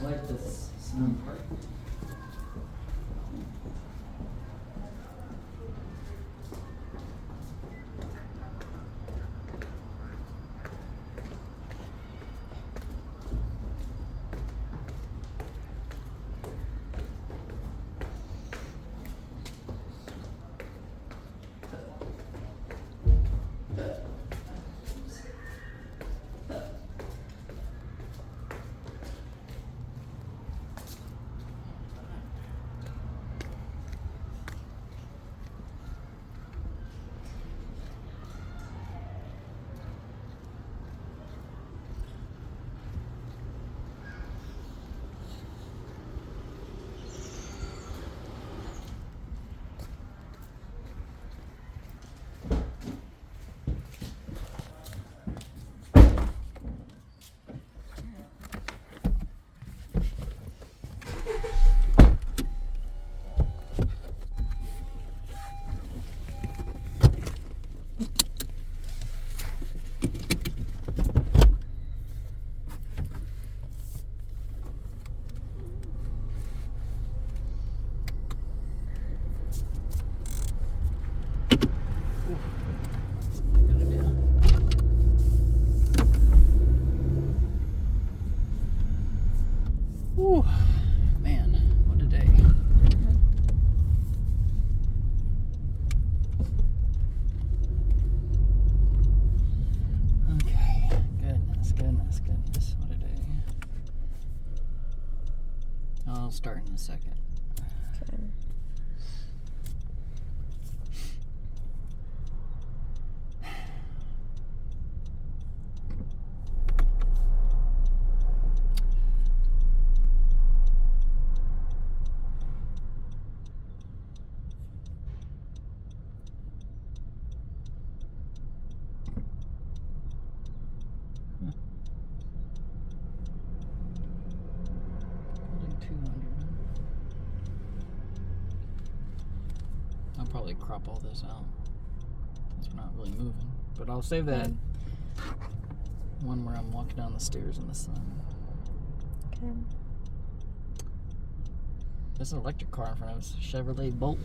like this smell part. Whew, man, what a day. Okay, goodness, what a day. I'll start in a second. Okay. Building 200. I'll probably crop all this out. Since we're not really moving. But I'll save that one where I'm walking down the stairs in the sun. Okay. There's an electric car in front of us. Chevrolet Bolt.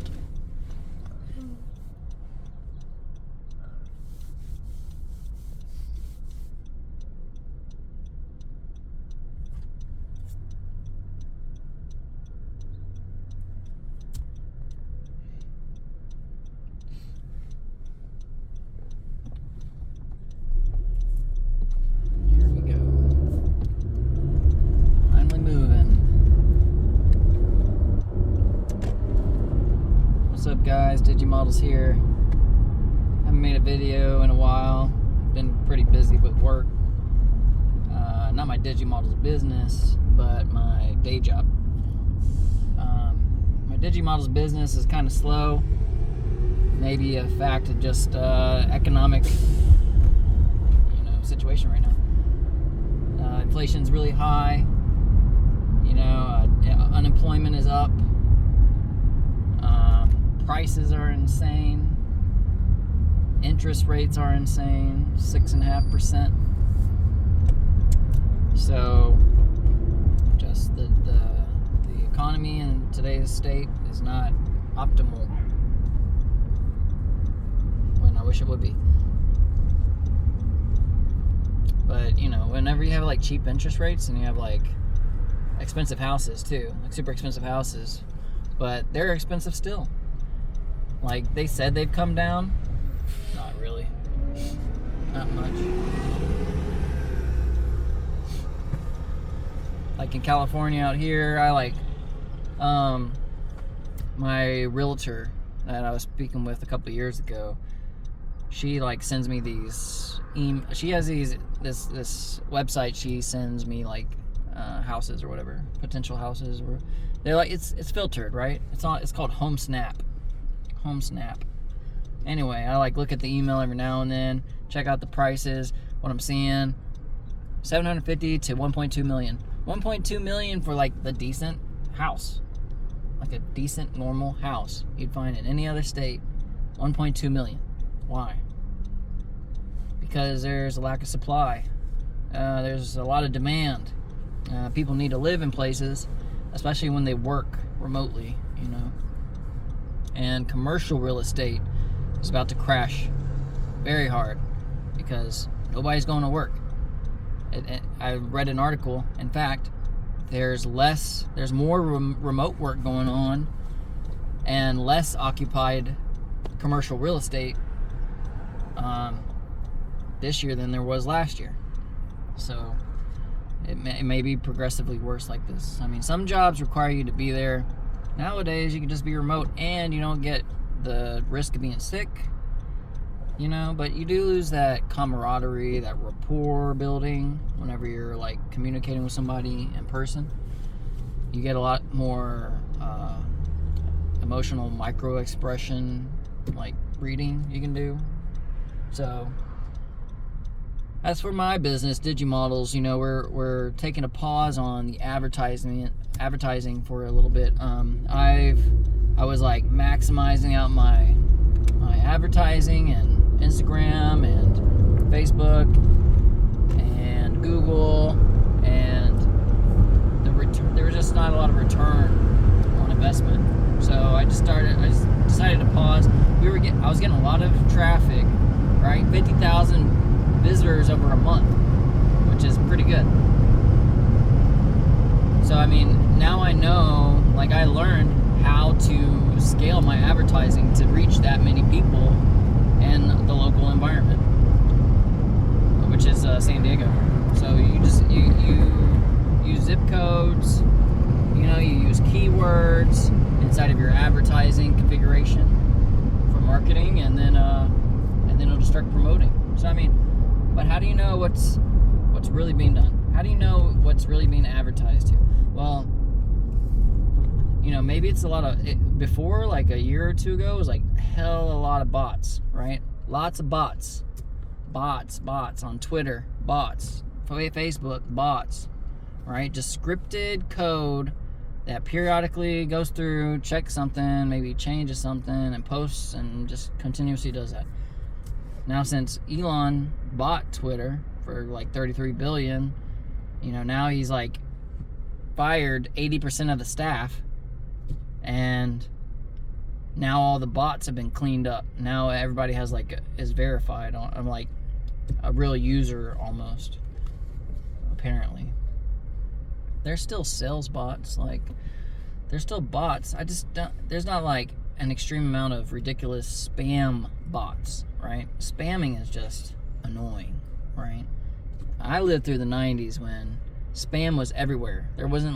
Here we go. Finally moving. What's up, guys? Digimodels here. Haven't made a video in a while. Been pretty busy with work. Not my Digimodels business, but my day job. My Digimodels business is kind of slow. Maybe a fact of just economic, situation right now. Inflation's really high. Unemployment is up. Prices are insane. Interest rates are insane, 6.5%. So, just the economy in today's state is not optimal. When I wish it would be. But whenever you have like cheap interest rates and you have like expensive houses too, like super expensive houses, but they're expensive still. Like they said they've come down. Not really. Not much. Like in California out here, I like my realtor that I was speaking with a couple of years ago. She like sends me these. She has this website. She sends me like houses or whatever, potential houses. Or they're like it's filtered, right? It's called HomeSnap. HomeSnap. Anyway, I like look at the email every now and then, check out the prices. What I'm seeing, $750,000 to $1.2 million. $1.2 million for like the decent house, like a decent normal house you'd find in any other state. $1.2 million. Why? Because there's a lack of supply. There's a lot of demand. People need to live in places, especially when they work remotely, you know. And commercial real estate is about to crash very hard because nobody's going to work. I read an article, in fact, there's more remote work going on and less occupied commercial real estate this year than there was last year. So it may be progressively worse like this. I mean, some jobs require you to be there. Nowadays, you can just be remote and you don't get the risk of being sick, you know, but you do lose that camaraderie, that rapport building whenever you're like communicating with somebody in person. You get a lot more emotional micro expression, like reading you can do. So as for my business, Digimodels, you know, we're taking a pause on the advertising for a little bit. I was like maximizing out my advertising and Instagram and Facebook and Google, and there was just not a lot of return on investment. So I just decided to pause. I was getting a lot of traffic, right? 50,000 visitors over a month, which is pretty good. So I mean, now I know, like I learned how to scale my advertising to reach that many people in the local environment, which is San Diego. So you use zip codes, you know, you use keywords inside of your advertising configuration for marketing, and then it'll just start promoting. So I mean, but how do you know what's really being done? How do you know what's really being advertised to? Well, you know, maybe it's a lot of before, like a year or two ago, it was like a lot of bots, right? Lots of bots on Twitter, bots, Facebook, bots, right? Just scripted code that periodically goes through, checks something, maybe changes something, and posts, and just continuously does that. Now, since Elon bought Twitter for like $33 billion, you know, now he's like fired 80% of the staff, and now all the bots have been cleaned up. Now everybody has is verified. I'm like a real user almost. Apparently, there's still sales bots. Like, there's still bots. There's not like an extreme amount of ridiculous spam bots, right? Spamming is just annoying, right? I lived through the 90s when spam was everywhere. There wasn't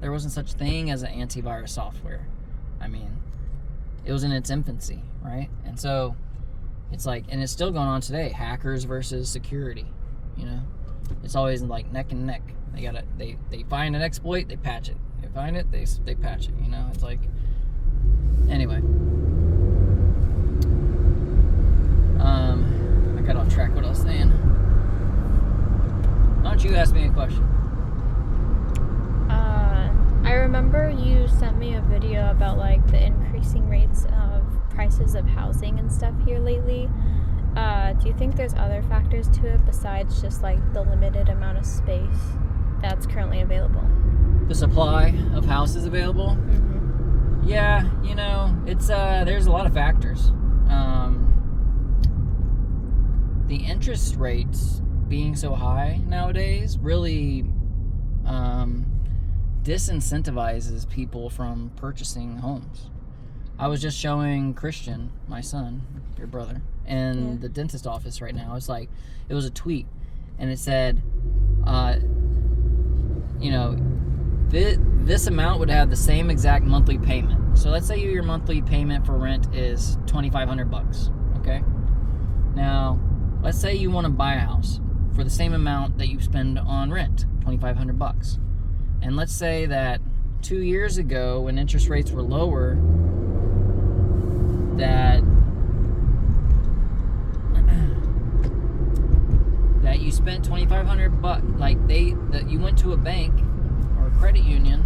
there wasn't such thing as an antivirus software. I mean, it was in its infancy, right? And so it's like, and it's still going on today, hackers versus security, you know? It's always like neck and neck. They find an exploit, they patch it. They find it, they patch it, you know? It's like, anyway. I got off track. What I was saying. Why don't you ask me a question? I remember you sent me a video about like the increasing rates of prices of housing and stuff here lately. Do you think there's other factors to it besides just like the limited amount of space that's currently available? The supply of houses available? Mm-hmm. Yeah, you know, it's there's a lot of factors. The interest rates being so high nowadays really disincentivizes people from purchasing homes. I was just showing Christian, my son, your brother, in the dentist office right now. It was a tweet, and it said, you know, this amount would have the same exact monthly payment. So let's say your monthly payment for rent is $2,500, okay? Now, let's say you want to buy a house for the same amount that you spend on rent, $2,500. And let's say that 2 years ago, when interest rates were lower, that you spent $2,500, like you went to a bank or a credit union,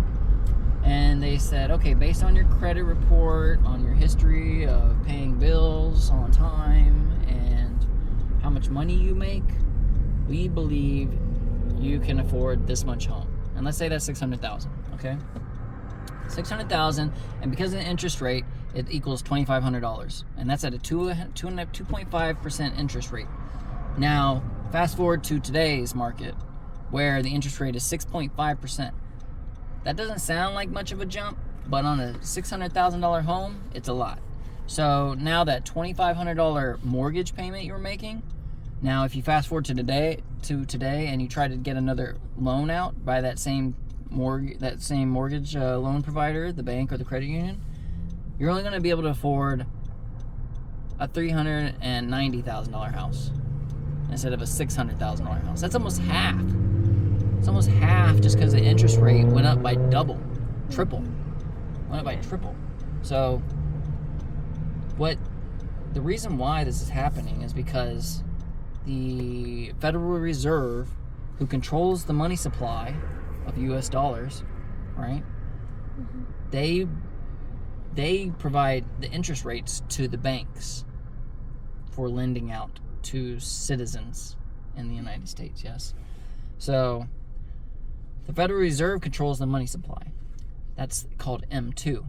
and they said, okay, based on your credit report, on your history of paying bills on time, and how much money you make, we believe you can afford this much home. and let's say that's $600,000. Okay, $600,000, and because of the interest rate, it equals $2,500, and that's at a 2.5% interest rate. Now, fast forward to today's market, where the interest rate is 6.5%. That doesn't sound like much of a jump, but on a $600,000 home, it's a lot. So now that $2,500 mortgage payment you were making, now if you fast forward to today, and you try to get another loan out by that same mortgage loan provider, the bank or the credit union, you're only going to be able to afford a $390,000 house instead of a $600,000 house. That's almost half. It's almost half just because the interest rate went up by triple. Went up by triple. So the reason why this is happening is because the Federal Reserve, who controls the money supply of US dollars, right? Mm-hmm. They provide the interest rates to the banks for lending out to citizens in the United States, yes. So the Federal Reserve controls the money supply. That's called M2.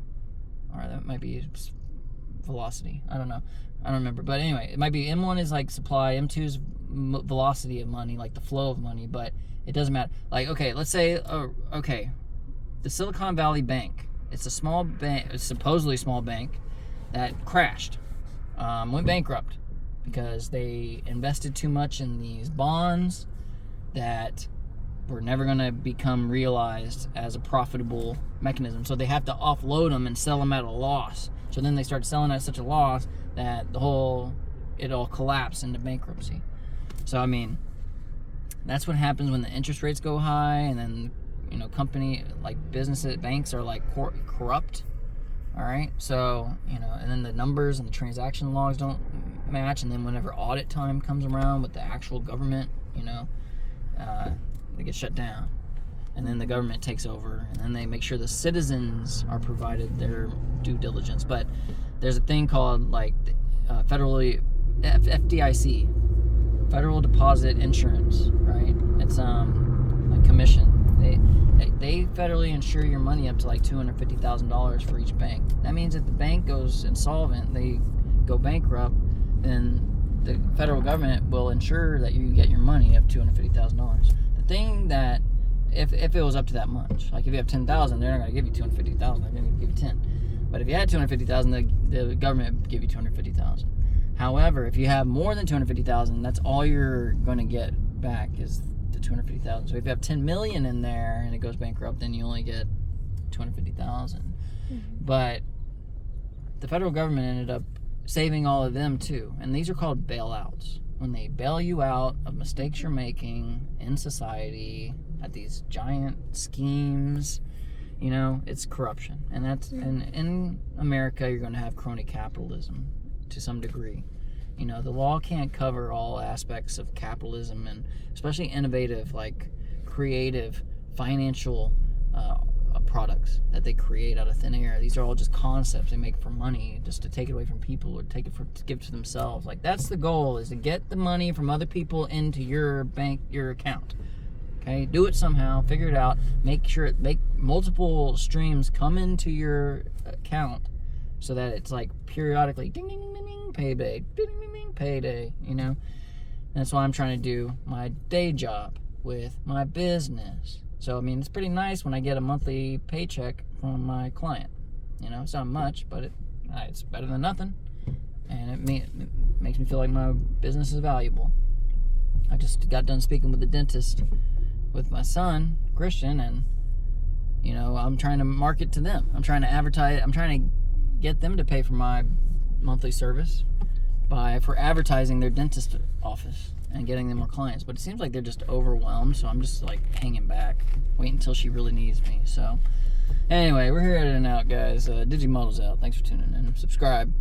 Or that might be velocity. I don't know. I don't remember. But anyway, it might be M1 is like supply, M2 is velocity of money, like the flow of money, but it doesn't matter. Like, okay, let's say, the Silicon Valley Bank. It's a small bank, a supposedly small bank that crashed, went bankrupt because they invested too much in these bonds that were never going to become realized as a profitable mechanism. So they have to offload them and sell them at a loss. So then they start selling at such a loss that it all collapsed into bankruptcy. So, I mean, that's what happens when the interest rates go high, and then, businesses, banks are like corrupt. All right. So, and then the numbers and the transaction logs don't match. And then whenever audit time comes around with the actual government, they get shut down. And then the government takes over, and then they make sure the citizens are provided their due diligence. But there's a thing called FDIC, Federal Deposit Insurance, right? It's like commission. They federally insure your money up to like $250,000 for each bank. That means if the bank goes insolvent, they go bankrupt, then the federal government will insure that you get your money up to $250,000. The thing that if it was up to that much, like if you have 10,000, they're not going to give you 250,000. They're going to give you 10. But if you had 250,000, the government would give you 250,000. However, if you have more than 250,000, that's all you're going to get back is the 250,000. So if you have 10 million in there and it goes bankrupt, then you only get 250,000. Mm-hmm. But the federal government ended up saving all of them too, and these are called bailouts. When they bail you out of mistakes you're making in society at these giant schemes, it's corruption. And that's and in America you're going to have crony capitalism to some degree. The law can't cover all aspects of capitalism, and especially innovative, like creative financial products that they create out of thin air. These are all just concepts they make for money, just to take it away from people or to give to themselves. Like, that's the goal, is to get the money from other people into your account. Okay, do it somehow, figure it out, make multiple streams come into your account so that it's like periodically ding ding ding ding, ding payday, ding ding ding ding payday, And that's why I'm trying to do my day job with my business. So, it's pretty nice when I get a monthly paycheck from my client. It's not much, but it's better than nothing. And it makes me feel like my business is valuable. I just got done speaking with the dentist with my son, Christian, and, I'm trying to market to them. I'm trying to advertise. I'm trying to get them to pay for my monthly service for advertising their dentist office and getting them more clients. But it seems like they're just overwhelmed, so I'm just hanging back, waiting until she really needs me. So anyway, we're here at and out, guys. Digimodal's out. Thanks for tuning in. Subscribe.